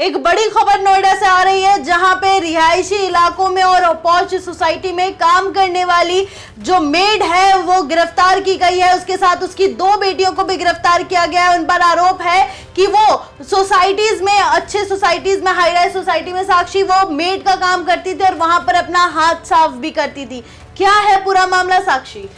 एक बड़ी खबर नोएडा से आ रही है, जहां पे रिहायशी इलाकों में और पॉश सोसाइटी में काम करने वाली जो मेड है वो गिरफ्तार की गई है। उसके साथ उसकी 2 बेटियों को भी गिरफ्तार किया गया है। उन पर आरोप है कि वो सोसाइटीज में, अच्छे सोसाइटीज में, हाई राइज सोसाइटी में साक्षी वो मेड का काम करती थी और वहां पर अपना हाथ साफ भी करती थी। क्या है पूरा मामला साक्षी?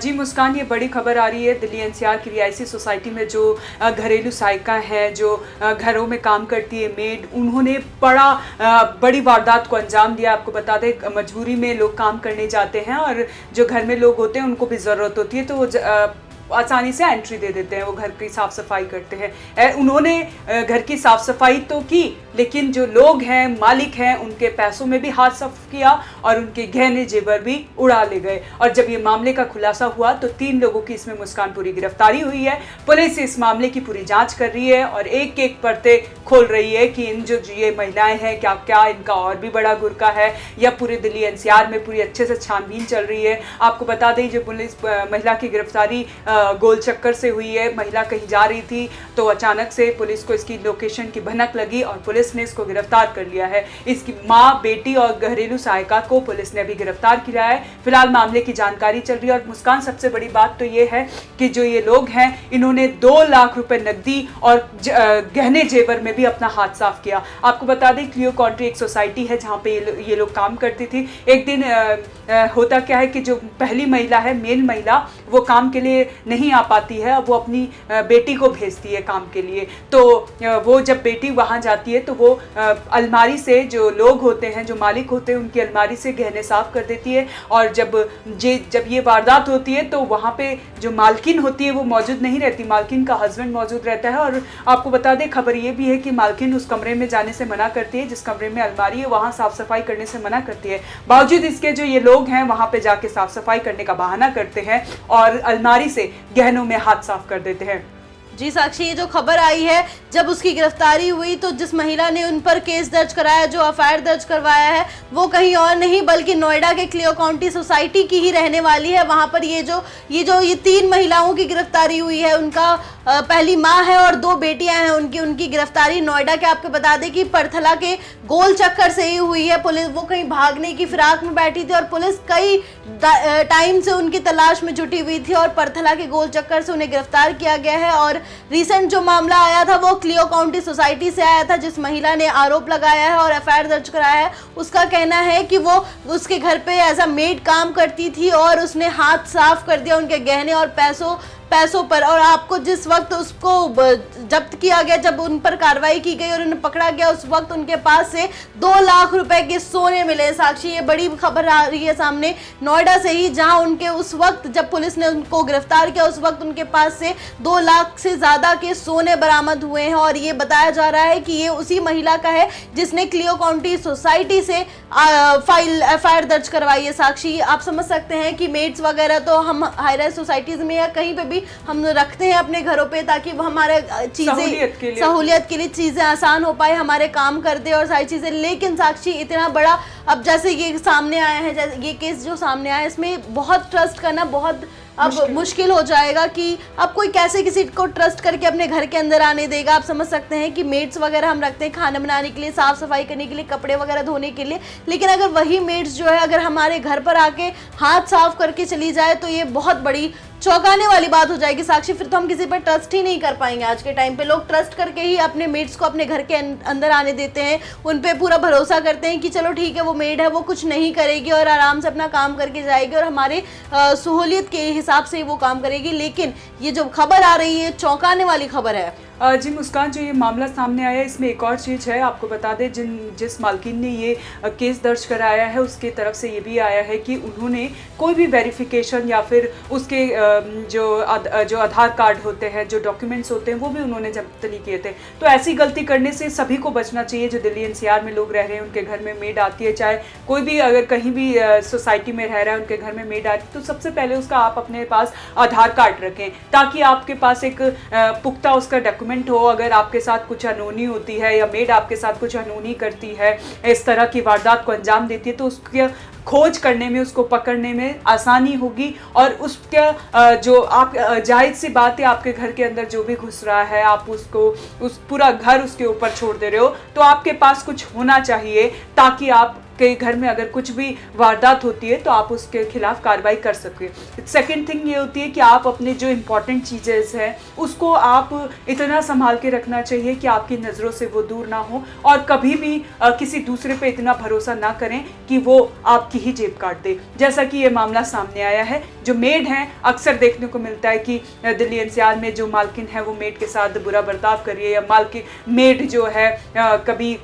जी मुस्कान, ये बड़ी खबर आ रही है। दिल्ली एनसीआर की रिहायशी सोसाइटी में जो घरेलू सहायिका है, जो घरों में काम करती है मेड, उन्होंने बड़ी वारदात को अंजाम दिया। आपको बता दें, मजबूरी में लोग काम करने जाते हैं और जो घर में लोग होते हैं उनको भी ज़रूरत होती है, तो वो आसानी से एंट्री दे देते हैं, वो घर की साफ़ सफाई करते हैं। उन्होंने घर की साफ़ सफाई तो की, लेकिन जो लोग हैं, मालिक हैं, उनके पैसों में भी हाथ साफ किया और उनके गहने जेवर भी उड़ा ले गए। और जब ये मामले का खुलासा हुआ तो 3 लोगों की इसमें मुस्कान पूरी गिरफ्तारी हुई है। पुलिस इस मामले की पूरी जांच कर रही है और एक एक परतें खोल रही है कि इन जो ये महिलाएं हैं, क्या क्या इनका और भी बड़ा गुरका है, या पूरे दिल्ली एनसीआर में पूरी अच्छे से छानबीन चल रही है। आपको बता दें, जो पुलिस महिला की गिरफ्तारी गोल चक्कर से हुई है। महिला कहीं जा रही थी तो अचानक से पुलिस को इसकी लोकेशन की भनक लगी और पुलिस ने इसको गिरफ्तार कर लिया है। इसकी माँ, बेटी और घरेलू सहायिका को पुलिस ने अभी गिरफ्तार किया है। फिलहाल मामले की जानकारी चल रही है। और मुस्कान, सबसे बड़ी बात तो ये है कि जो ये लोग हैं, इन्होंने 2 लाख रुपए नकदी और गहने जेवर में भी अपना हाथ साफ किया। आपको बता दें, क्लियो कॉन्ट्री एक सोसाइटी है जहाँ पे ये लोग काम करती थी। एक दिन होता क्या है कि जो पहली महिला है, मेल महिला, वो काम के लिए नहीं आ पाती है। अब वो अपनी बेटी को भेजती है काम के लिए। तो वो जब बेटी वहाँ जाती है तो वो अलमारी से, जो लोग होते हैं, जो मालिक होते हैं, उनकी अलमारी से गहने साफ कर देती है। और जब ये वारदात होती है तो वहाँ पे जो मालकिन होती है वो मौजूद नहीं रहती, मालकिन का हस्बैंड मौजूद रहता है। और आपको बता दें, खबर ये भी है कि मालकिन उस कमरे में जाने से मना करती है, जिस कमरे में अलमारी है वहाँ साफ सफाई करने से मना करती है। बावजूद इसके जो ये लोग हैं वहाँ पे जाके साफ सफाई करने का बहाना करते हैं और अलमारी से गहनों में हाथ साफ कर देते हैं। जी साक्षी, ये जो खबर आई है, जब उसकी गिरफ्तारी हुई तो जिस महिला ने उन पर केस दर्ज कराया, जो एफआईआर दर्ज करवाया है, वो कहीं और नहीं बल्कि नोएडा के क्लियो काउंटी सोसाइटी की ही रहने वाली है। वहां पर ये 3 महिलाओं की गिरफ्तारी हुई है। उनका पहली माँ है और 2 बेटियां हैं उनकी गिरफ्तारी नोएडा के, आपको बता दें कि परथला के गोल चक्कर से ही हुई है। पुलिस, वो कहीं भागने की फिराक में बैठी थी और पुलिस कई टाइम से उनकी तलाश में जुटी हुई थी और परथला के गोल चक्कर से उन्हें गिरफ्तार किया गया है। और रिसेंट जो मामला आया था वो क्लियो काउंटी सोसाइटी से आया था, जिस महिला ने आरोप लगाया है और एफआईआर दर्ज कराया है। उसका कहना है कि वो उसके घर पे एज अ मेड काम करती थी और उसने हाथ साफ कर दिया उनके गहने और पैसों पर। और आपको जिस वक्त उसको जब्त किया गया, जब उन पर कार्रवाई की गई और उन्हें पकड़ा गया, उस वक्त उनके पास से 2 लाख रुपए के सोने मिले। साक्षी, ये बड़ी खबर आ रही है सामने नोएडा से ही, जहां उनके उस वक्त जब पुलिस ने उनको गिरफ्तार किया उस वक्त उनके पास से 2 लाख से ज्यादा के सोने बरामद हुए हैं। और ये बताया जा रहा है कि ये उसी महिला का है जिसने क्लियो काउंटी सोसाइटी से एफआईआर दर्ज करवाई है। साक्षी, आप समझ सकते हैं कि मेड्स वगैरह तो हम हाई राइज सोसाइटीज में या कहीं पे भी हम रखते हैं अपने घरों पे, ताकि वो हमारे सहूलियत के लिए चीजें आसान हो पाए, हमारे काम कर दे और सारी चीजें। लेकिन साक्षी, इतना बड़ा, अब जैसे ये सामने आया है, जैसे ये केस जो सामने आया है, इसमें बहुत ट्रस्ट करना बहुत अब मुश्किल हो जाएगा कि अब कोई कैसे किसी को ट्रस्ट करके अपने घर के अंदर आने देगा। आप समझ सकते हैं कि मेड्स वगैरह हम रखते हैं खाना बनाने के लिए, साफ सफाई करने के लिए, कपड़े वगैरह धोने के लिए, लेकिन अगर वही मेड्स जो है अगर हमारे घर पर आके हाथ साफ करके चली जाए तो ये बहुत बड़ी चौंकाने वाली बात हो जाएगी। साक्षी, फिर तो हम किसी पर ट्रस्ट ही नहीं कर पाएंगे। आज के टाइम पे लोग ट्रस्ट करके ही अपने मेड्स को अपने घर के अंदर आने देते हैं, उन पे पूरा भरोसा करते हैं कि चलो ठीक है, वो मेड है, वो कुछ नहीं करेगी और आराम से अपना काम करके जाएगी और हमारे सहूलियत के हिसाब से वो काम करेगी। लेकिन ये जो खबर आ रही है, चौंकाने वाली खबर है। जी मुस्कान, जो ये मामला सामने आया है, इसमें एक और चीज़ है। आपको बता दें, जिस मालकिन ने ये केस दर्ज कराया है उसकी तरफ से ये भी आया है कि उन्होंने कोई भी वेरिफिकेशन या फिर उसके जो आधार कार्ड होते हैं, जो डॉक्यूमेंट्स होते हैं, वो भी उन्होंने जब्त नहीं किए थे। तो ऐसी गलती करने से सभी को बचना चाहिए। जो दिल्ली एनसीआर में लोग रह रहे हैं, उनके घर में मेड आती है, चाहे कोई भी अगर कहीं भी सोसाइटी में रह रहा है, उनके घर में मेड आती है, तो सबसे पहले उसका आप अपने पास आधार कार्ड रखें, ताकि आपके पास एक पुख्ता उसका डॉक्यूमेंट हो, अगर आपके साथ कुछ अनहोनी होती है या मेड आपके साथ कुछ अनहोनी करती है, इस तरह की वारदात को अंजाम देती है, तो उसकी खोज करने में, उसको पकड़ने में आसानी होगी। और उसके जो आप जायज़ सी बात है, आपके घर के अंदर जो भी घुस रहा है, आप उसको पूरा घर उसके ऊपर छोड़ दे रहे हो, तो आपके पास कुछ होना चाहिए ताकि आप के घर में अगर कुछ भी वारदात होती है तो आप उसके खिलाफ कार्रवाई कर सकें। सेकंड थिंग ये होती है कि आप अपने जो इम्पॉर्टेंट चीज़ें हैं उसको आप इतना संभाल के रखना चाहिए कि आपकी नज़रों से वो दूर ना हो, और कभी भी किसी दूसरे पे इतना भरोसा ना करें कि वो आपकी ही जेब काट दे, जैसा कि ये मामला सामने आया है। जो मेड हैं, अक्सर देखने को मिलता है कि दिल्ली एनसीआर में जो मालकिन है वो मेड के साथ बुरा बर्ताव कर रही है, या मालकिन मेड जो है कभी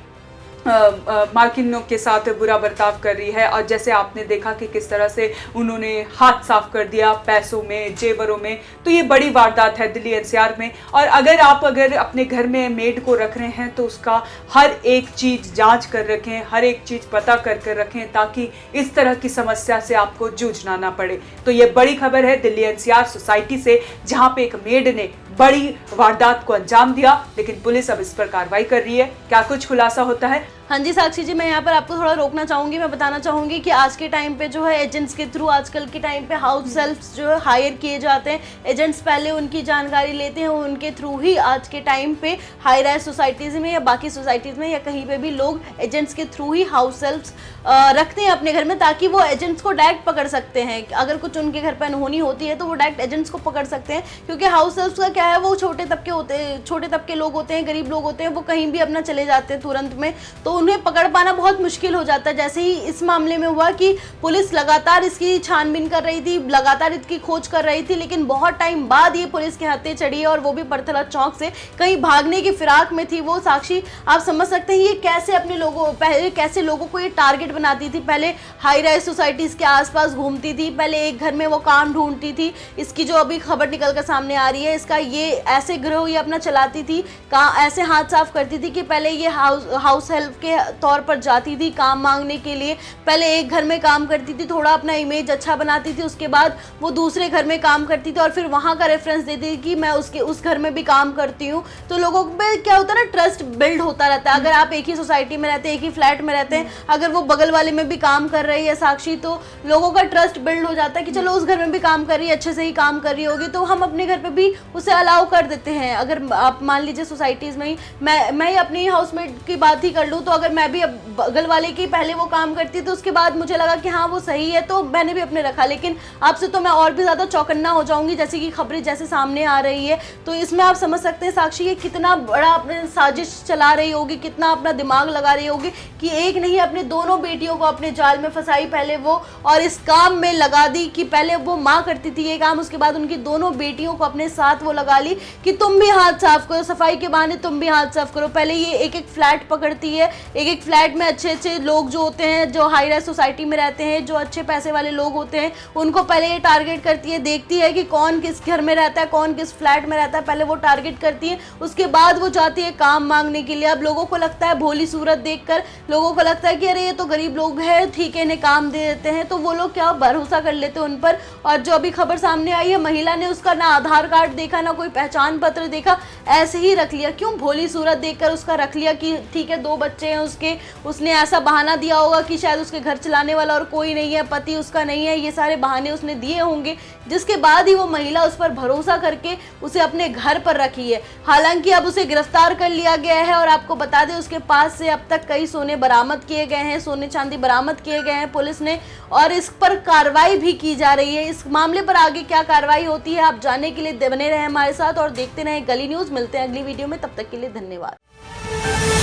मालकिनों के साथ बुरा बर्ताव कर रही है। और जैसे आपने देखा कि किस तरह से उन्होंने हाथ साफ कर दिया पैसों में, जेवरों में, तो ये बड़ी वारदात है दिल्ली एनसीआर में। और अगर आप अपने घर में मेड को रख रहे हैं तो उसका हर एक चीज़ जांच कर रखें, हर एक चीज़ पता कर रखें, ताकि इस तरह की समस्या से आपको जूझना ना पड़े। तो ये बड़ी खबर है दिल्ली एनसीआर सोसाइटी से, जहाँ पे एक मेड ने बड़ी वारदात को अंजाम दिया, लेकिन पुलिस अब इस पर कार्रवाई कर रही है। क्या कुछ खुलासा होता है? हाँ जी साक्षी जी, मैं यहाँ पर आपको थोड़ा रोकना चाहूँगी। मैं बताना चाहूँगी कि आज के टाइम पे जो है एजेंट्स के थ्रू, आजकल के टाइम पे हाउस हेल्प्स जो है हायर किए जाते हैं। एजेंट्स पहले उनकी जानकारी लेते हैं, उनके थ्रू ही आज के टाइम पे हाई राइज सोसाइटीज़ में या बाकी सोसाइटीज़ में या कहीं पे भी लोग एजेंट्स के थ्रू ही हाउस हेल्प्स रखते हैं अपने घर में, ताकि वो एजेंट्स को डायरेक्ट पकड़ सकते हैं। अगर कुछ उनके घर पर अनहोनी होती है तो वो डायरेक्ट एजेंट्स को पकड़ सकते हैं, क्योंकि हाउस हेल्प्स का क्या है, वो छोटे तबके लोग होते हैं, गरीब लोग होते हैं, वो कहीं भी अपना चले जाते हैं तुरंत में, तो उन्हें पकड़ पाना बहुत मुश्किल हो जाता है। जैसे ही इस मामले में हुआ कि पुलिस लगातार इसकी छानबीन कर रही थी, लगातार इसकी खोज कर रही थी, लेकिन बहुत टाइम बाद ये पुलिस के हाथे चढ़ी है, और वो भी परथला चौक से कहीं भागने की फिराक में थी वो। साक्षी, आप समझ सकते हैं ये कैसे अपने कैसे लोगों को ये टारगेट बनाती थी। पहले हाई राइज सोसाइटीज के आसपास घूमती थी, पहले एक घर में वो काम ढूंढती थी। इसकी जो अभी खबर निकल कर सामने आ रही है, इसका ये ऐसे गिरोह ये अपना चलाती थी, ऐसे हाथ साफ करती थी कि पहले ये हाउस हेल्प के तौर पर जाती थी काम मांगने के लिए। पहले एक घर में काम करती थी, थोड़ा अपना इमेज अच्छा बनाती थी, उसके बाद वो दूसरे घर में काम करती थी और फिर वहाँ का रेफरेंस देती थी कि मैं उस घर में भी काम करती हूँ। तो लोगों पे क्या होता है ना, ट्रस्ट बिल्ड होता रहता है। अगर आप एक ही सोसाइटी में रहते हैं, एक ही फ्लैट में रहते हैं, अगर वो बगल वाले में भी काम कर रही है साक्षी, तो लोगों का ट्रस्ट बिल्ड हो जाता है कि चलो उस घर में भी काम कर रही है, अच्छे से ही काम कर रही होगी, तो हम अपने घर पे भी उसे अलाउ कर देते हैं। अगर आप मान लीजिए सोसाइटीज़ में ही मैं अपनी हाउसमेट की बात ही कर लूँ, तो अगर मैं भी बगल वाले की पहले वो काम करती तो उसके बाद मुझे लगा कि हाँ वो सही है, तो मैंने भी अपने रखा। लेकिन आपसे तो मैं और भी ज़्यादा चौकन्ना हो जाऊंगी, जैसे कि खबरें जैसे सामने आ रही है। तो इसमें आप समझ सकते हैं साक्षी ये कितना बड़ा अपने साजिश चला रही होगी, कितना अपना दिमाग लगा रही होगी कि एक नहीं अपनी दोनों बेटियों को अपने जाल में फंसाई पहले वो, और इस काम में लगा दी कि पहले वो माँ करती थी ये काम, उसके बाद उनकी दोनों बेटियों को अपने साथ वो लगा ली कि तुम भी हाथ साफ करो, सफाई के बहाने तुम भी हाथ साफ करो। पहले ये एक फ्लैट पकड़ती है, एक फ्लैट में अच्छे लोग जो होते हैं, जो हाई राइज सोसाइटी में रहते हैं, जो अच्छे पैसे वाले लोग होते हैं, उनको पहले ये टारगेट करती है, देखती है कि कौन किस घर में रहता है, कौन किस फ्लैट में रहता है, पहले वो टारगेट करती है, उसके बाद वो जाती है काम मांगने के लिए। अब लोगों को लगता है, भोली सूरत देखकर लोगों को लगता है कि अरे ये तो गरीब लोग हैं, ठीक है इन्हें काम दे देते हैं, तो वो लोग क्या भरोसा कर लेते हैं उन पर। और जो अभी खबर सामने आई है, महिला ने उसका ना आधार कार्ड देखा, ना कोई पहचान पत्र देखा, ऐसे ही रख लिया। क्यों? भोली सूरत देखकर उसका रख लिया कि ठीक है 2 बच्चे हैं उसके, उसने ऐसा बहाना दिया होगा कि शायद उसके घर चलाने वाला और कोई नहीं है, पति उसका नहीं है, ये सारे बहाने उसने दिए होंगे, जिसके बाद ही वो महिला उस पर भरोसा करके उसे अपने घर पर रखी है। हालांकि अब उसे गिरफ्तार कर लिया गया है, और आपको बता दें उसके पास से अब तक कई सोने बरामद किए गए हैं, सोने चांदी बरामद किए गए हैं पुलिस ने, और इस पर कार्रवाई भी की जा रही है। इस मामले पर आगे क्या कार्रवाई होती है आप जानने के लिए बने रहे हमारे साथ और देखते रहे गली न्यूज़। मिलते हैं अगली वीडियो में, तब तक के लिए धन्यवाद।